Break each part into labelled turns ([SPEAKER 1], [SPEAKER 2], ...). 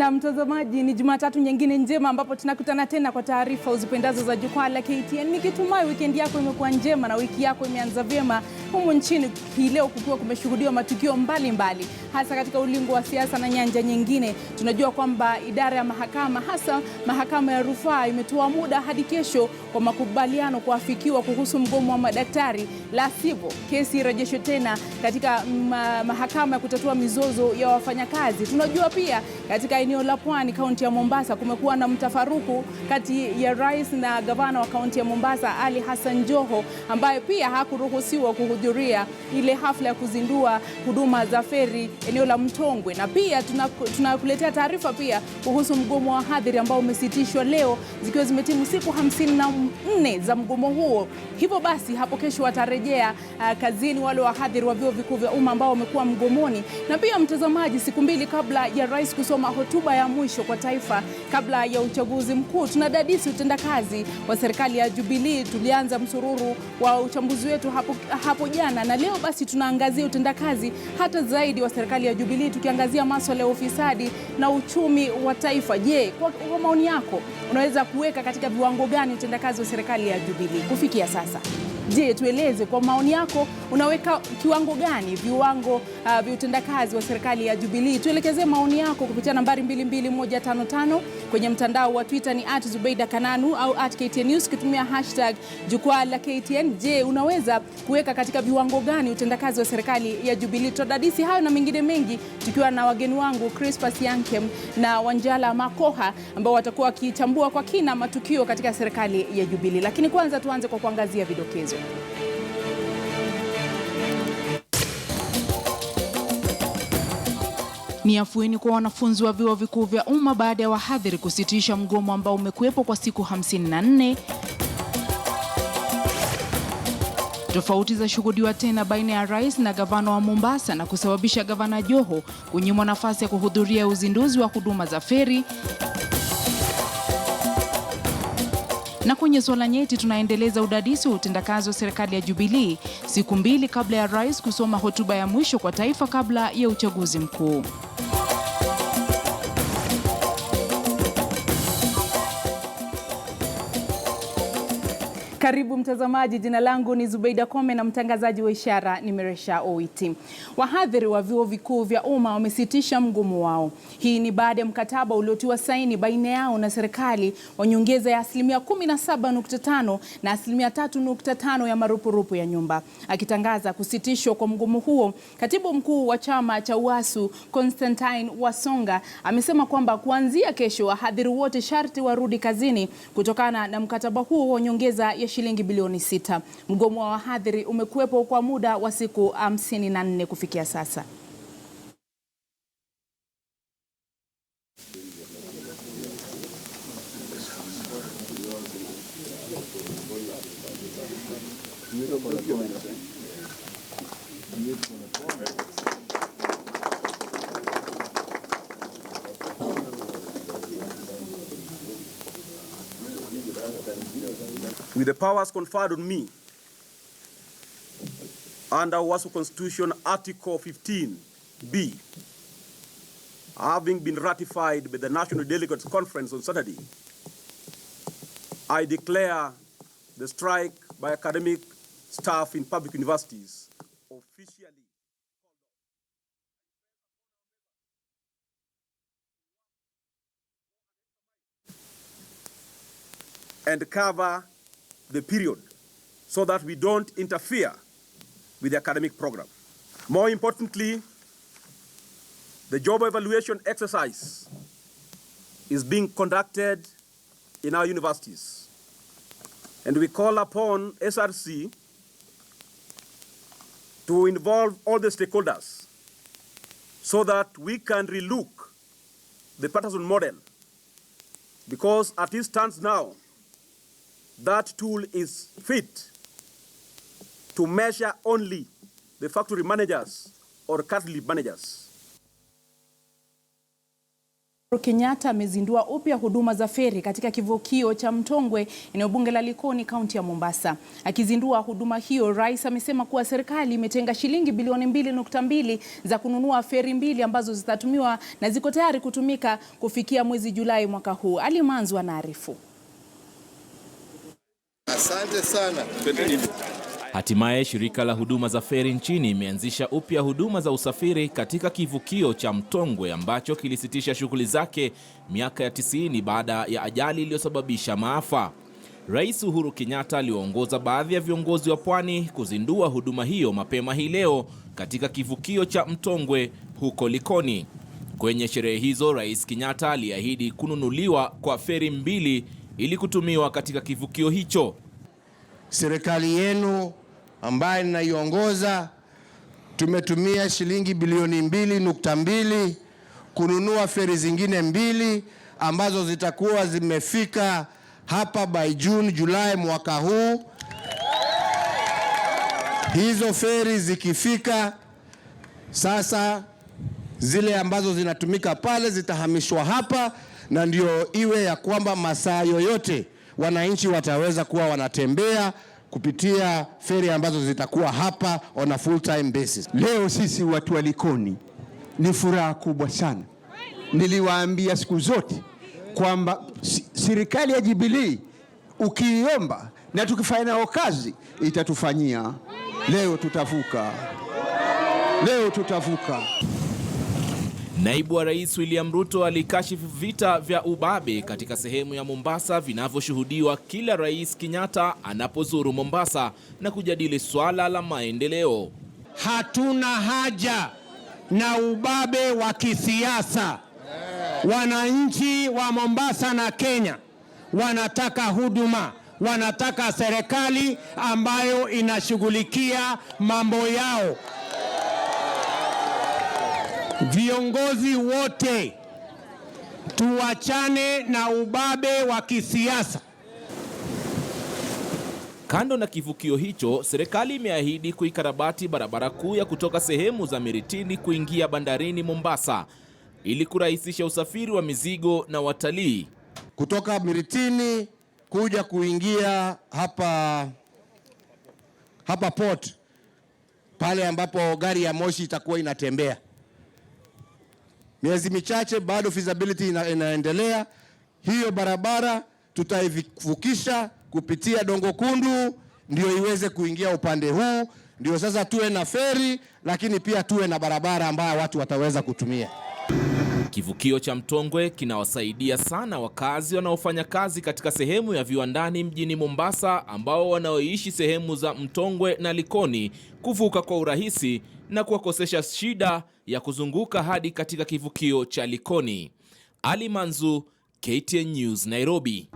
[SPEAKER 1] Na mtazamaji, ni Jumatatu nyingine njema ambapo tunakutana tena kwa taarifa uzipendazo za Jukwaa la KTN. Nikitumai weekend yako imekuwa njema na wiki yako imeanza vyema. Humu nchini hii leo kukiwa kumeshuhudiwa matukio mbalimbali, hasa katika ulingo wa siasa na nyanja nyingine. Tunajua kwamba idara ya mahakama, hasa mahakama ya rufaa, imetoa muda hadi kesho kwa makubaliano kuafikiwa kuhusu mgomo wa madaktari. La sivyo, kesi irejeshwe tena katika mahakama ya kutatua mizozo ya wafanyakazi. Tunajua pia katika eneo la Pwani, kaunti ya Mombasa, kumekuwa na mtafaruku kati ya rais na gavana wa kaunti ya Mombasa, Ali Hassan Joho, ambaye pia hakuruhusiwa kuhudhuria ile hafla ya kuzindua huduma za feri eneo la Mtongwe. Na pia tunakuletea taarifa pia kuhusu mgomo wa wahadhiri ambao umesitishwa leo, zikiwa zimetimu siku 54 za mgomo huo. Hivyo basi hapo kesho watarejea kazini wale wahadhiri wa vyuo vikuu vya umma ambao wamekuwa mgomoni. Na pia mtazamaji, siku mbili kabla ya rais kusoma hotuba ya mwisho kwa taifa kabla ya uchaguzi mkuu, tunadadisi utendakazi wa serikali ya Jubilee. Tulianza msururu wa uchambuzi wetu hapo jana, na leo basi tunaangazia utendakazi hata zaidi wa serikali ya Jubilee, tukiangazia masuala ya ufisadi na uchumi wa taifa. Je, kwa maoni yako unaweza kuweka katika viwango gani utendakazi wa serikali ya Jubilee kufikia sasa? Je, tueleze kwa maoni yako unaweka kiwango gani viwango vya utendakazi wa serikali ya Jubilee? Tuelekeze maoni yako kupitia nambari 22155 kwenye mtandao wa Twitter ni @ZubaidaKananu au @KTN News kutumia hashtag Jukwaa la KTN. Je, unaweza kuweka katika viwango gani utendakazi wa serikali ya Jubilee? Tutadadisi hayo na mengine mengi tukiwa na wageni wangu Crispus Yankem na Wanjala Makoha ambao watakuwa wakichambua kwa kina matukio katika serikali ya Jubilee. Lakini kwanza tuanze kwa kuangazia vidokezo. Ni afueni kwa wanafunzi wa vyuo vikuu vya umma baada ya wahadhiri kusitisha mgomo ambao umekuwepo kwa siku 54. Tofauti za shuhudiwa tena baina ya rais na gavana wa Mombasa na kusababisha gavana Joho kunyimwa nafasi ya kuhudhuria uzinduzi wa huduma za feri. Na kwenye swala nyeti tunaendeleza udadisi wa utendakazi wa serikali ya Jubilee siku mbili kabla ya rais kusoma hotuba ya mwisho kwa taifa kabla ya uchaguzi mkuu. Karibu mtazamaji, jina langu ni Zubeida Kome na mtangazaji wa ishara ni Meresha Oiti. Wahadhiri wa vyuo vikuu vya umma wamesitisha mgomo wao. Hii ni baada ya mkataba uliotiwa saini baina yao na serikali wa nyongeza ya 17.5 na 3.5 ya marupurupu ya nyumba. Akitangaza kusitishwa kwa mgomo huo, katibu mkuu wa chama cha UASU Constantine Wasonga amesema kwamba kuanzia kesho wahadhiri wote sharti warudi kazini kutokana na mkataba huo wa nyongeza ya shilingi bilioni 6. Mgomo wa wahadhiri umekuwepo kwa muda wa siku 54 kufikia sasa.
[SPEAKER 2] With the powers conferred on me under UASU Constitution Article 15B, having been ratified by the National Delegates Conference on Saturday, I declare the strike by academic staff in public universities officially and cover the period so that we don't interfere with the academic program. More importantly, the job evaluation exercise is being conducted in our universities, and we call upon SRC to involve all the stakeholders so that we can relook the Patterson model, because as it stands now, that tool is fit to measure only the factory managers or cat leave managers.
[SPEAKER 1] Kenyatta amezindua upya huduma za feri katika kivukio cha Mtongwe, eneo bunge la Likoni, kaunti ya Mombasa. Akizindua huduma hiyo, rais amesema kuwa serikali imetenga shilingi bilioni 2.2 za kununua feri mbili ambazo zitatumiwa na ziko tayari kutumika kufikia mwezi Julai mwaka huu. Ali Manzu anaarifu.
[SPEAKER 3] Asante sana.
[SPEAKER 4] Hatimaye shirika la huduma za feri nchini imeanzisha upya huduma za usafiri katika kivukio cha Mtongwe ambacho kilisitisha shughuli zake miaka ya 90 baada ya ajali iliyosababisha maafa. Rais Uhuru Kenyatta aliwaongoza baadhi ya viongozi wa pwani kuzindua huduma hiyo mapema hii leo katika kivukio cha Mtongwe huko Likoni. Kwenye sherehe hizo, Rais Kenyatta aliahidi kununuliwa kwa feri mbili ili kutumiwa katika kivukio hicho.
[SPEAKER 3] Serikali yenu ambaye ninaiongoza tumetumia shilingi bilioni 2.2 kununua feri zingine mbili ambazo zitakuwa zimefika hapa by Julai mwaka huu. Hizo feri zikifika sasa, zile ambazo zinatumika pale zitahamishwa hapa, na ndio iwe ya kwamba masaa yoyote wananchi wataweza kuwa wanatembea kupitia feri ambazo zitakuwa hapa on a full time basis.
[SPEAKER 5] Leo sisi watu wa Likoni ni furaha kubwa sana. Niliwaambia siku zote kwamba serikali ya Jubilee ukiiomba na tukifanya nao kazi itatufanyia. Leo tutavuka. Leo tutavuka.
[SPEAKER 4] Naibu wa Rais William Ruto alikashifu vita vya ubabe katika sehemu ya Mombasa vinavyoshuhudiwa kila Rais Kenyatta anapozuru Mombasa na kujadili swala la maendeleo.
[SPEAKER 6] Hatuna haja na ubabe wa kisiasa. Wananchi wa Mombasa na Kenya wanataka huduma, wanataka serikali ambayo inashughulikia mambo yao. Viongozi wote tuachane na ubabe wa kisiasa.
[SPEAKER 4] Kando na kivukio hicho, serikali imeahidi kuikarabati barabara kuu ya kutoka sehemu za Miritini kuingia bandarini Mombasa ili kurahisisha usafiri wa mizigo na watalii.
[SPEAKER 3] Kutoka Miritini kuja kuingia hapa port, pale ambapo gari ya moshi itakuwa inatembea. Miezi michache bado feasibility inaendelea. Hiyo barabara tutaivukisha kupitia Dongo Kundu ndio iweze kuingia upande huu, ndio sasa tuwe na feri lakini pia tuwe na barabara ambayo watu wataweza kutumia.
[SPEAKER 4] Kivukio cha Mtongwe kinawasaidia sana wakazi wanaofanya kazi katika sehemu ya viwandani mjini Mombasa ambao wanaoishi sehemu za Mtongwe na Likoni kuvuka kwa urahisi na kuwakosesha shida ya kuzunguka hadi katika kivukio cha Likoni. Ali Manzu, KTN News, Nairobi.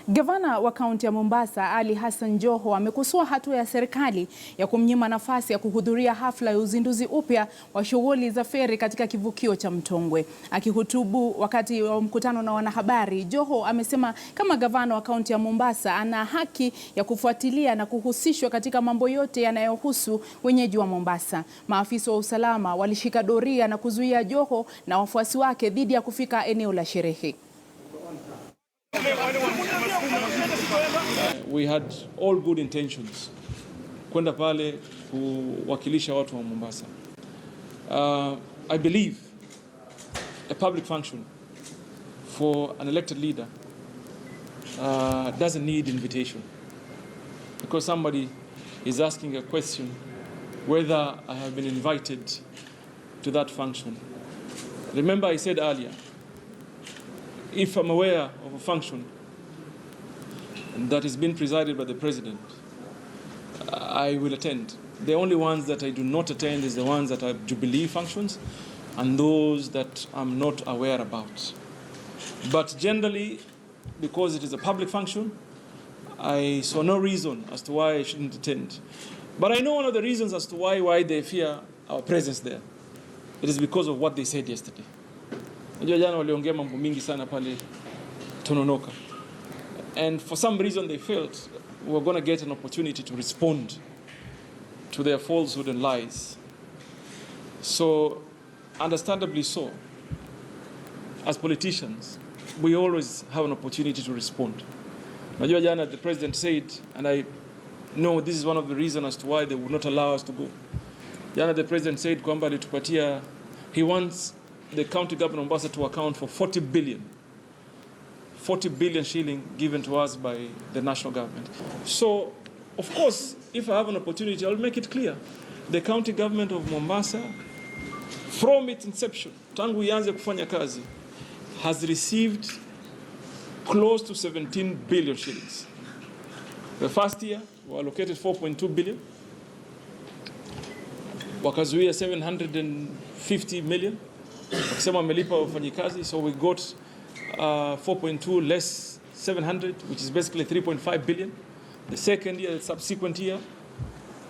[SPEAKER 1] Gavana wa kaunti ya Mombasa, Ali Hassan Joho, amekosoa hatua ya serikali ya kumnyima nafasi ya kuhudhuria hafla ya uzinduzi upya wa shughuli za feri katika kivukio cha Mtongwe. Akihutubu wakati wa mkutano na wanahabari, Joho amesema kama gavana wa kaunti ya Mombasa ana haki ya kufuatilia na kuhusishwa katika mambo yote yanayohusu wenyeji wa Mombasa. Maafisa wa usalama walishika doria na kuzuia Joho na wafuasi wake dhidi ya kufika eneo la sherehe.
[SPEAKER 7] We had all good intentions kwenda pale kuwakilisha watu wa Mombasa. I believe a public function for an elected leader doesn't need invitation, because somebody is asking a question whether I have been invited to that function. Remember, I said earlier, if I'm aware of a function that is being presided by the president, I will attend. The only ones that I do not attend is the ones that are Jubilee functions and those that I'm not aware about. But generally, because it is a public function, I saw no reason as to why I shouldn't attend. But I know one of the reasons as to why they fear our presence there. It is because of what they said yesterday. Najua jana waliongea mambo mingi sana pale Tononoka. And for some reason they felt we were going to get an opportunity to respond to their falsehood and lies. So, understandably so, as politicians, we always have an opportunity to respond. Najua jana the president said, and I know this is one of the reasons as to why they would not allow us to go. Jana the president said kwamba alitupatia, he wants the county government of Mombasa to account for 40 billion shilling given to us by the national government. So, of course, if I have an opportunity, I'll make it clear. The county government of Mombasa, from its inception, tangu ianze kufanya kazi, has received close to 17 billion shillings. The first year, we allocated 4.2 billion. Wakazuia 750 million. Wakisema wamelipa wafanyikazi, so we got 4.2 less 700, which is basically 3.5 billion. The second year, the subsequent year,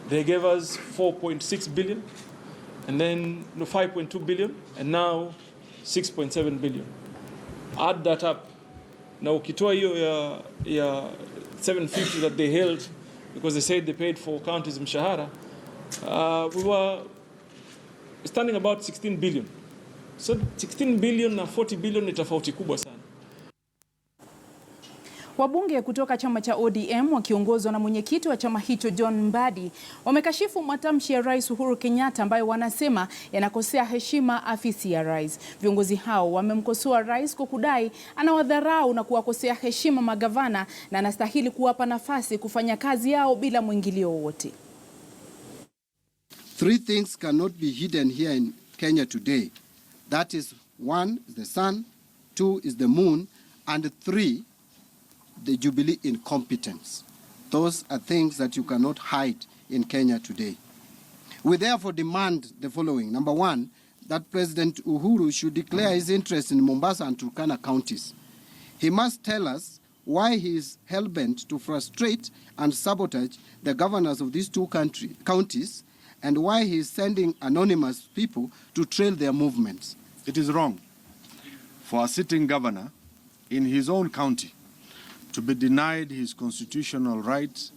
[SPEAKER 7] they gave us 4.6 billion, and then 5.2 billion, and now 6.7 billion. Add that up. Now, ukitoa hiyo ya 750 that they held because they said they paid for counties mshahara, we were standing about 16 billion. So 16 billion na 40 billion ni tofauti kubwa sana.
[SPEAKER 1] Wabunge kutoka chama cha ODM wakiongozwa na mwenyekiti wa chama hicho John Mbadi wamekashifu matamshi ya Rais Uhuru Kenyatta ambayo wanasema yanakosea heshima afisi ya rais. Viongozi hao wamemkosoa rais kwa kudai anawadharau na kuwakosea heshima magavana na anastahili kuwapa nafasi kufanya kazi yao bila mwingilio wowote.
[SPEAKER 8] Three things cannot be hidden here in Kenya today. That is, 1 is the sun, 2 is the moon, and 3 the Jubilee incompetence. Those are things that you cannot hide in Kenya today. We therefore demand the following. Number 1, that President Uhuru should declare his interest in Mombasa and Turkana counties. He must tell us why he is hell-bent to frustrate and sabotage the governors of these two counties, and why he is sending anonymous people to trail their movements.
[SPEAKER 9] It is wrong for a sitting governor in his own county to be denied his constitutional rights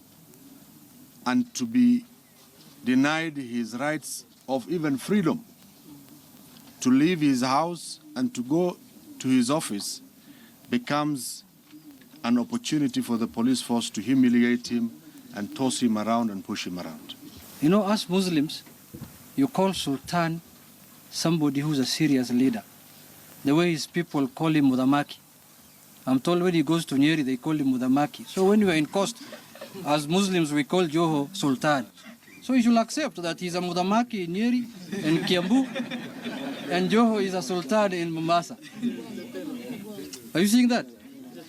[SPEAKER 9] and to be denied his rights of even freedom to leave his house and to go to his office becomes an opportunity for the police force to humiliate him and toss him around and push him around.
[SPEAKER 10] You know, as Muslims, you call Sultan somebody who's a serious leader. The way his people call him Mudamaki. I'm told when he goes to Nyeri, they call him Mudamaki. So when we are in Coast, as Muslims, we call Joho Sultan. So you should accept that he's a Mudamaki in Nyeri and Kiambu, and Joho is a Sultan in Mombasa. Are you seeing that?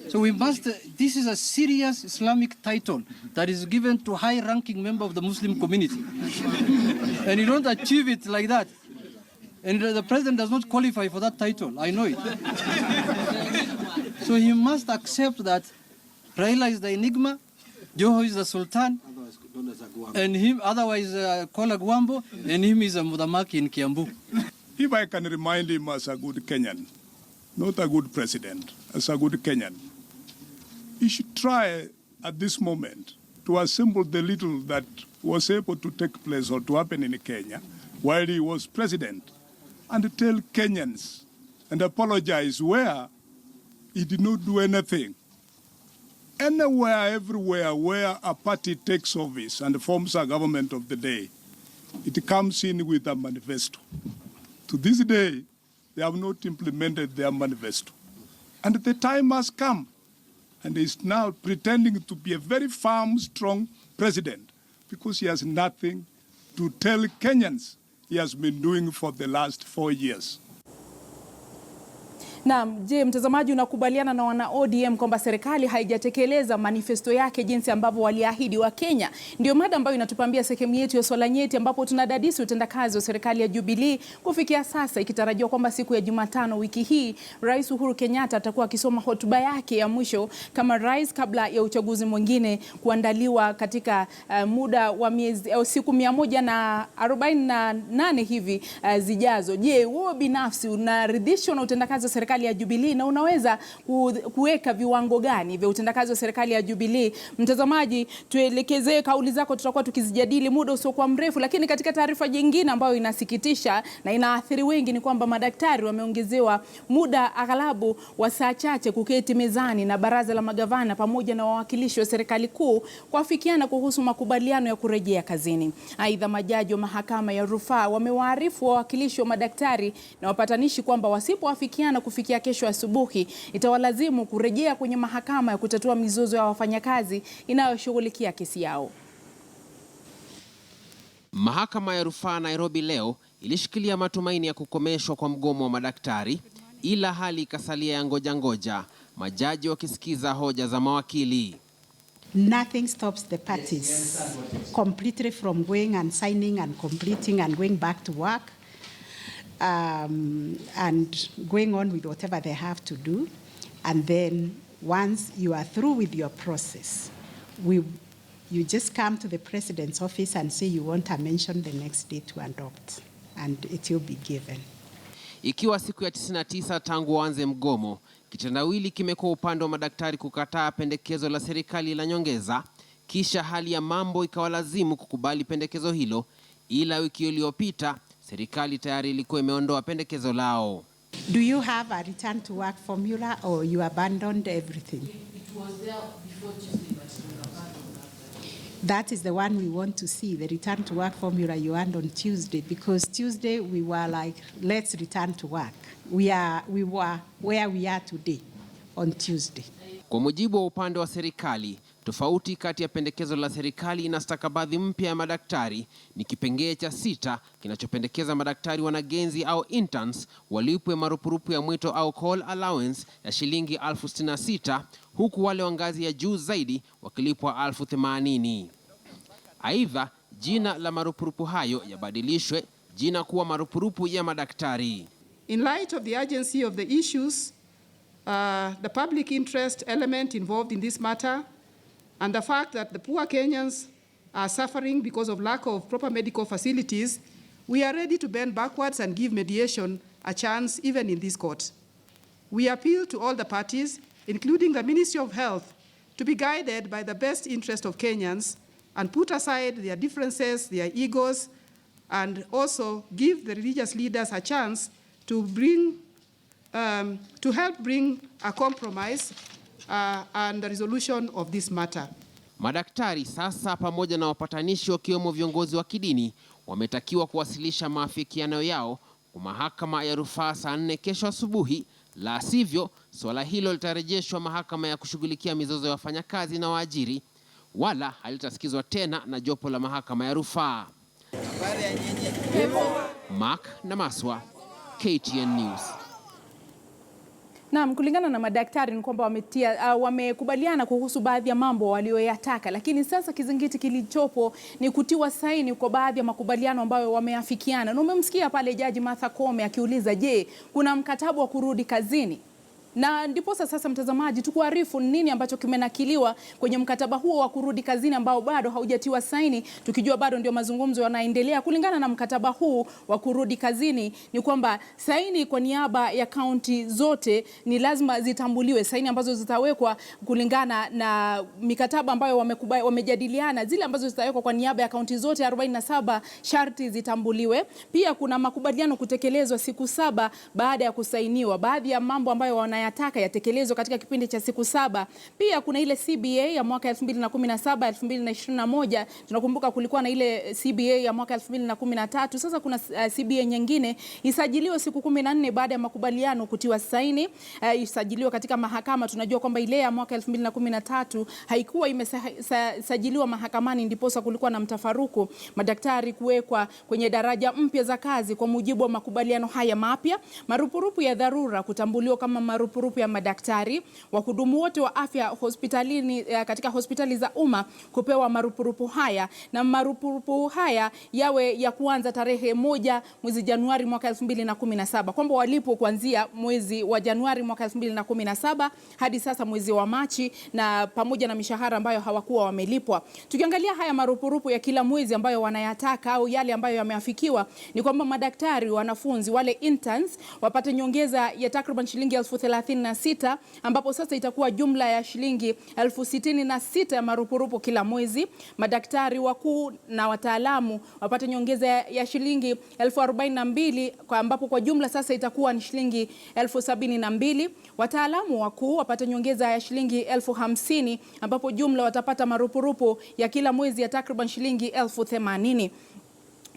[SPEAKER 10] So we must, this is a serious Islamic title that is given to high-ranking member of the Muslim community. And you don't achieve it like that. And the president does not qualify for that title, I know it. So he must accept that Raila is the enigma, Joho is the Sultan, and him otherwise call a Gwambo, and him is a Mudamaki in Kiambu.
[SPEAKER 11] If I can remind him as a good Kenyan, not a good president, as a good Kenyan, he should try at this moment to assemble the little that was able to take place or to happen in Kenya while he was president and tell Kenyans and apologize where he did not do anything. Anywhere, everywhere where a party takes office and forms a government of the day, it comes in with a manifesto. To this day, they have not implemented their manifesto. And the time has come. And he's now pretending to be a very firm, strong president because he has nothing to tell Kenyans he has been doing for the last 4 years.
[SPEAKER 1] Naam, je, mtazamaji unakubaliana na wana ODM kwamba serikali haijatekeleza manifesto yake jinsi ambavyo waliahidi wa Kenya? Ndio mada ambayo inatupambia sehemu yetu ya swala nyeti ambapo tunadadisi utendakazi wa serikali ya Jubilee kufikia sasa, ikitarajiwa kwamba siku ya Jumatano wiki hii Rais Uhuru Kenyatta atakuwa akisoma hotuba yake ya mwisho kama rais kabla ya uchaguzi mwingine kuandaliwa katika muda wa miezi au siku 148 hivi zijazo. Je, wewe binafsi unaridhishwa na utendakazi wa serikali serikali ya Jubilee na unaweza kuweka viwango gani vya utendakazi wa serikali ya Jubilee? Mtazamaji, tuelekezee kauli zako, tutakuwa tukizijadili muda usiokuwa mrefu. Lakini katika taarifa nyingine ambayo inasikitisha na inaathiri wengi ni kwamba madaktari wameongezewa muda aghalabu wa saa chache kuketi mezani na baraza la magavana pamoja na wawakilishi wa serikali kuu kuafikiana kuhusu makubaliano ya kurejea kazini. Aidha, majaji wa mahakama ya rufaa wamewaarifu wawakilishi wa madaktari na wapatanishi kwamba wasipoafikiana kufikia kesho asubuhi itawalazimu kurejea kwenye mahakama ya kutatua mizozo ya wafanyakazi inayoshughulikia kesi yao.
[SPEAKER 12] Mahakama ya rufaa Nairobi leo ilishikilia matumaini ya kukomeshwa kwa mgomo wa madaktari, ila hali ikasalia ya ngoja, majaji wakisikiza hoja za mawakili.
[SPEAKER 13] Nothing stops the parties completely from going and signing and completing and going back to work and going on with whatever they have to do. And then once you are through with your process, you just come to the president's office and say you want a mention the next day to adopt, and it will be given.
[SPEAKER 12] Ikiwa siku ya 99 tangu waanze mgomo, kitendawili kimekuwa upande wa madaktari kukataa pendekezo la serikali la nyongeza, kisha hali ya mambo ikawalazimu kukubali pendekezo hilo, ila wiki iliyopita serikali tayari ilikuwa imeondoa pendekezo lao.
[SPEAKER 13] Do you have a return to work formula or you abandoned everything?
[SPEAKER 14] It was there before Tuesday, but it was abandoned after.
[SPEAKER 13] That is the one we want to see, the return to work formula you earned on Tuesday, because Tuesday we were like, let's return to work. We were where we are today on Tuesday.
[SPEAKER 12] Kwa mujibu wa upande wa serikali, tofauti kati ya pendekezo la serikali na stakabadhi mpya ya madaktari ni kipengee cha 6 kinachopendekeza madaktari wanagenzi au interns walipwe marupurupu ya mwito au call allowance ya shilingi 66,000, huku wale wa ngazi ya juu zaidi wakilipwa 80,000. Aidha, jina la marupurupu hayo yabadilishwe jina kuwa marupurupu ya madaktari.
[SPEAKER 15] In light of the urgency of the issues, the public interest element involved in this matter, and the fact that the poor Kenyans are suffering because of lack of proper medical facilities, we are ready to bend backwards and give mediation a chance even in this court. We appeal to all the parties, including the Ministry of Health, to be guided by the best interest of Kenyans and put aside their differences, their egos, and also give the religious leaders a chance to help bring a compromise and the resolution of this matter.
[SPEAKER 12] Madaktari sasa pamoja na wapatanishi wakiwemo viongozi wa kidini wametakiwa kuwasilisha maafikiano yao kwa mahakama ya rufaa saa 4 kesho asubuhi, la sivyo swala hilo litarejeshwa mahakama ya kushughulikia mizozo ya wafanyakazi na waajiri, wala halitasikizwa tena na jopo la mahakama ya rufaa. Mark Namaswa, KTN News.
[SPEAKER 1] Naam, kulingana na madaktari ni kwamba wamekubaliana kuhusu baadhi ya mambo walioyataka, lakini sasa kizingiti kilichopo ni kutiwa saini kwa baadhi ya makubaliano ambayo wameafikiana. Na umemsikia pale Jaji Martha Koome akiuliza, je, kuna mkataba wa kurudi kazini? Na ndipo sasa mtazamaji, tukuarifu nini ambacho kimenakiliwa kwenye mkataba huo wa kurudi kazini ambao bado haujatiwa saini, tukijua bado ndio mazungumzo yanaendelea. Kulingana na mkataba huu wa kurudi kazini ni kwamba saini kwa niaba ya kaunti zote ni lazima zitambuliwe, saini ambazo zitawekwa kulingana na mikataba ambayo wamejadiliana, zile ambazo zitawekwa kwa niaba ya kaunti zote 47 sharti zitambuliwe. Pia kuna makubaliano kutekelezwa siku 7 baada ya kusainiwa. Baadhi ya mambo ambayo wanayataka yatekelezwe katika kipindi cha siku 7. Pia kuna ile CBA ya mwaka 2017 2021. Tunakumbuka kulikuwa na ile CBA ya mwaka 2013. Sasa kuna CBA nyingine isajiliwe siku 14 baada ya makubaliano kutiwa saini, isajiliwe katika mahakama. Tunajua kwamba ile ya mwaka 2013 haikuwa imesajiliwa mahakamani, ndiposa kulikuwa na mtafaruku, madaktari kuwekwa kwenye daraja mpya za kazi kwa mujibu wa makubaliano haya mapya. Marupurupu ya dharura kutambuliwa kama marupurupu marupurupu ya madaktari. Wahudumu wote wa afya hospitalini, katika hospitali za umma kupewa marupurupu haya, na marupurupu haya yawe ya kuanza tarehe 1 mwezi Januari mwaka 2017, kwamba walipo kuanzia mwezi wa Januari mwaka 2017 hadi sasa mwezi wa Machi, na pamoja na mishahara ambayo hawakuwa wamelipwa. Tukiangalia haya marupurupu ya kila mwezi ambayo wanayataka au yale ambayo yameafikiwa, ni kwamba madaktari, wanafunzi, wale interns wapate nyongeza ya takriban shilingi 36,000, ambapo sasa itakuwa jumla ya shilingi 66,000 ya marupurupu kila mwezi. Madaktari wakuu na wataalamu wapate nyongeza ya shilingi 42,000, ambapo kwa jumla sasa itakuwa ni shilingi 72,000. Wataalamu wakuu wapate nyongeza ya shilingi 50,000, ambapo jumla watapata marupurupu ya kila mwezi ya takriban shilingi 80,000.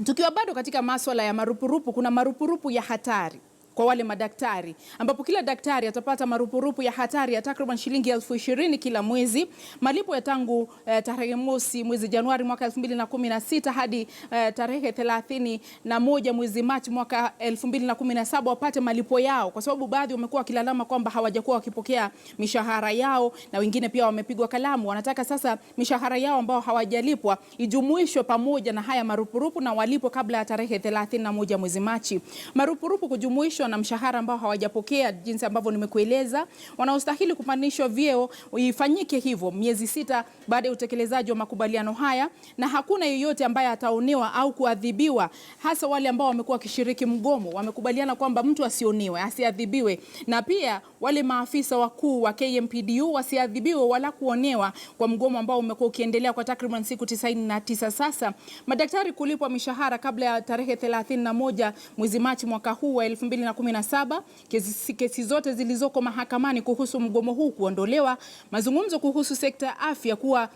[SPEAKER 1] Tukiwa bado katika masuala ya marupurupu, kuna marupurupu ya hatari kwa wale madaktari, ambapo kila daktari atapata marupurupu ya hatari ya takriban shilingi 20,000 kila mwezi. Malipo ya tangu tarehe 1 mwezi Januari mwaka 2016 hadi tarehe 31 mwezi Machi mwaka 2017 wapate malipo yao, kwa sababu baadhi wamekuwa wakilalama kwamba hawajakuwa wakipokea mishahara yao, na wengine pia wamepigwa kalamu. Wanataka sasa mishahara yao ambao hawajalipwa ijumuishwe pamoja na haya marupurupu na walipwe kabla ya tarehe 31 mwezi Machi. Marupurupu kujumuishwa na mshahara ambao hawajapokea, jinsi ambavyo nimekueleza, wanaostahili kupandishwa vyeo ifanyike hivyo miezi 6 baada ya utekelezaji wa makubaliano haya, na hakuna yeyote ambaye ataonewa au kuadhibiwa, hasa wale ambao wamekuwa kishiriki mgomo. Wamekubaliana kwamba mtu asionewe, asiadhibiwe, na pia wale maafisa wakuu wa KMPDU wasiadhibiwe wala kuonewa kwa mgomo ambao umekuwa ukiendelea kwa takriban siku 99 sasa. Madaktari kulipwa mishahara kabla ya tarehe 31 mwezi Machi mwaka huu wa 2017. Kesi zote zilizoko mahakamani kuhusu mgomo huu kuondolewa. Mazungumzo kuhusu sekta ya afya kuwa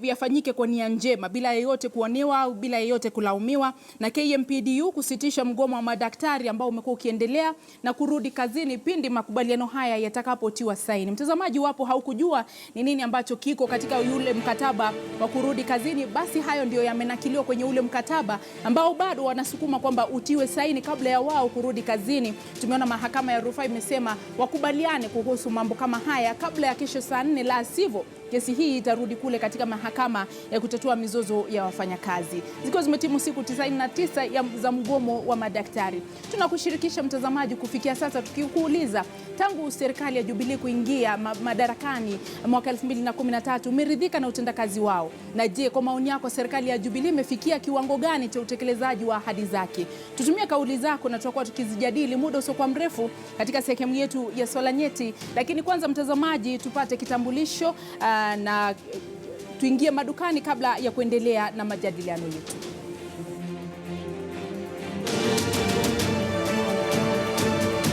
[SPEAKER 1] yafanyike kwa nia njema, bila yeyote kuonewa au bila yeyote kulaumiwa, na KMPDU kusitisha mgomo wa madaktari ambao umekuwa ukiendelea na kurudi kazini pindi makubaliano haya yatakapotiwa saini. Mtazamaji, wapo haukujua ni nini ambacho kiko katika yule mkataba wa kurudi kazini, basi hayo ndio yamenakiliwa kwenye ule mkataba ambao bado wanasukuma kwamba utiwe saini kabla ya wao kurudi kazini. Tumeona mahakama ya rufaa imesema wakubaliane kuhusu mambo kama haya kabla ya kesho saa 4, la sivyo kesi hii itarudi kule katika mahakama ya kutatua mizozo ya wafanyakazi. Zikiwa zimetimu siku 99 za mgomo wa madaktari, tunakushirikisha mtazamaji kufikia sasa tukikuuliza, tangu serikali ya Jubilee kuingia madarakani mwaka 2013 umeridhika na utendakazi wao? Na je, kwa maoni yako serikali ya Jubilee imefikia kiwango gani cha utekelezaji wa ahadi zake? Tutumie kauli zako na tutakuwa tukizijadili muda usiokuwa mrefu katika sehemu yetu ya Swala Nyeti. Lakini kwanza mtazamaji, tupate kitambulisho na tuingie madukani kabla ya kuendelea na majadiliano yetu.